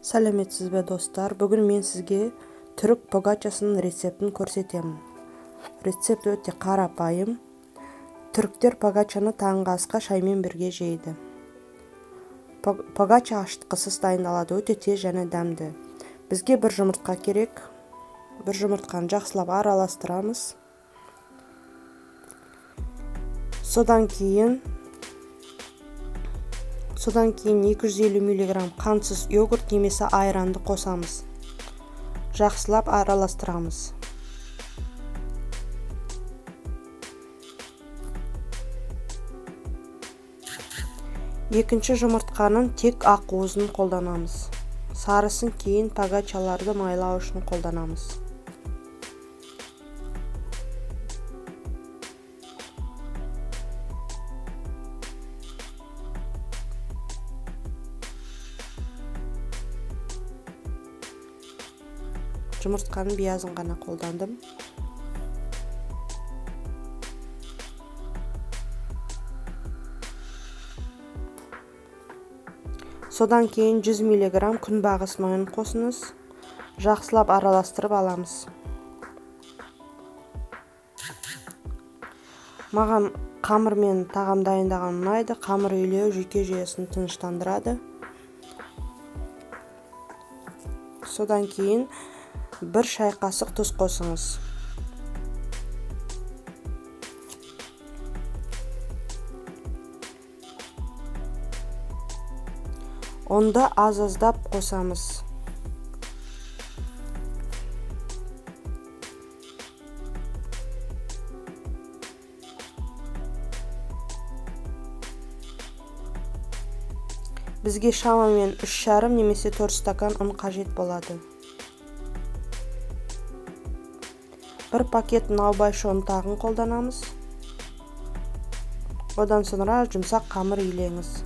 Сәлеметсіз бе достар? Бүгін мен сізге түрік погачасының рецептін көрсетемін. Рецепт өте қарапайым. Түріктер погачаны таңғы асқа шаймен бірге жейді. Погача ашытқысыз дайындалады, өте тез және дәмді. Бізге бір жұмыртқа керек. Бір жұмыртқаны жақсылап араластырамыз. Содан кейін 250 мг қантсыз йогурт немесе айранды қосамыз. Жақсылап араластырамыз. Екінші жұмыртқаның тек ақ уызын қолданамыз. Сарысын кейін погачаларды майлау үшін қолданамыз. Жұмыртқаның биязын ғана қолдандым. Содан кейін 100 мг күнбағыс майын қосыңыз. Жақсылап араластырып аламыз. Маған қамырмен тағам дайындаған ұнайды. Қамыр үйлеу жүйке жүйесін тыныштандырады. Содан кейін 1 шай қасық тұз қосыңыз. Онда аз-аздап қосамыз. Бізге шамамен 3,5 немесе 4 стакан ұн қажет болады. Бір пакет наубайшы ұнтағын қолданамыз. Одан sonra жұмсақ қамыр илеңіз.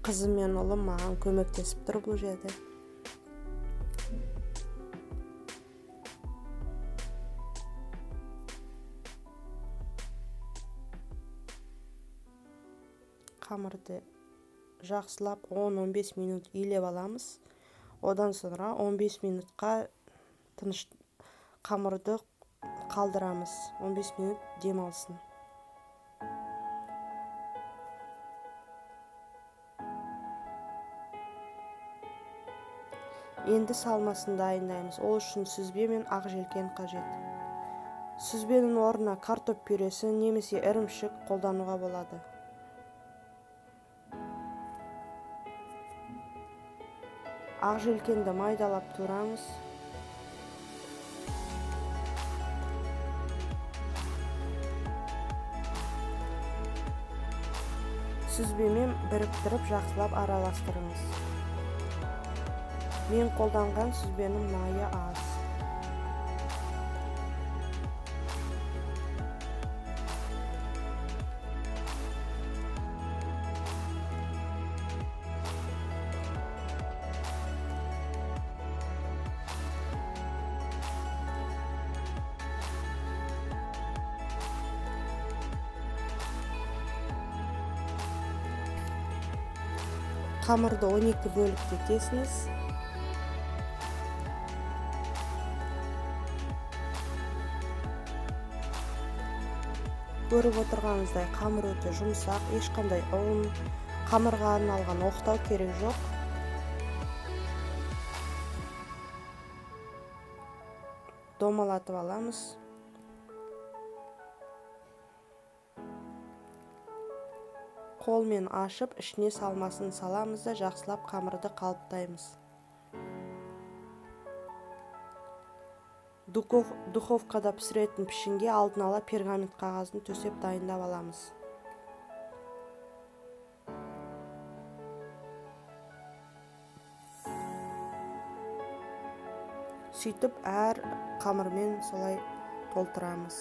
Қызым мен ұлым маған көмектесіп тұр бұл жерде. Қамырды жақсылап 10-15 минут илеп аламыз. Одан sonra 15 минутқа қамырды қалдырамыз. 15 минут демалсын. Енді салмасын дайындаймыз. Ол үшін сүзбе мен ақ желкен қажет. Сүзбенің орнына картоп пюресі немесе ірімшік қолдануға болады. Ақ желкенді майдалап тураңыз. Сүзбемен біріктіріп жақсылап араластырыңыз. Мен қолданған сүзбенің майы аз. Қамырды 12 бөлікке кесіңіз. Көріп отырғаныңыздай қамыр өте жұмсақ, ешқандай ұн, қамырға арналған оқтау керек жоқ. Домалатып аламыз. Қолмен ашып, ішіне салмасын саламыз да жақсылап қамырды қалыптаймыз. Духовкада пісіретін пішінге алдын ала пергамент қағазын төсеп дайындап аламыз. Сөйтіп әр қамырмен солай толтырамыз.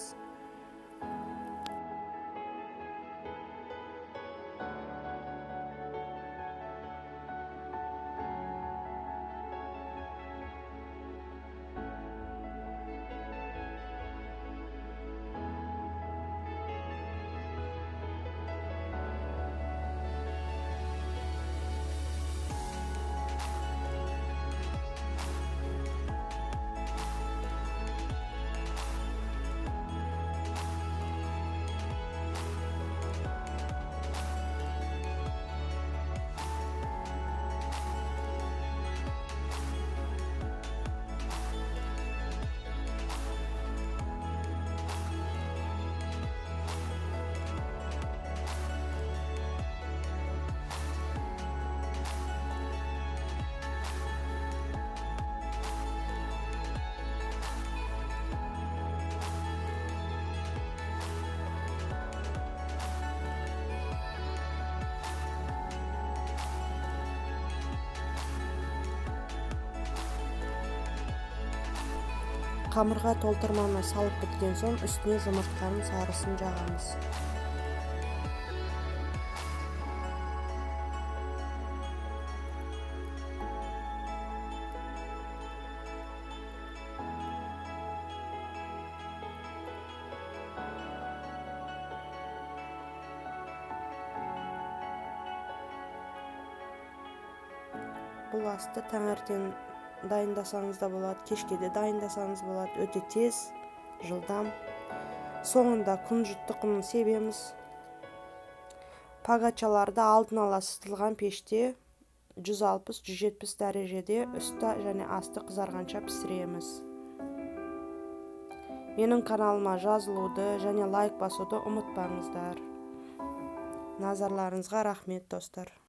Қамырға толтырманы салып біткен соң үстіне жұмыртқаның сарысын жағамыз. Бұл асты таңертең дайындасаңыз да болады, кешке де дайындасаңыз болады. Өте тез, жылдам. Соңында күнжіт тұқымын себеміз. Погачаларды алдын ала ысытылған пеште 160-170 дәрежеде үсті және асты қызарғанша пісіреміз. Менің каналыма жазылуды және лайк басуды ұмытпаңыздар. Назарларыңызға рахмет, достар.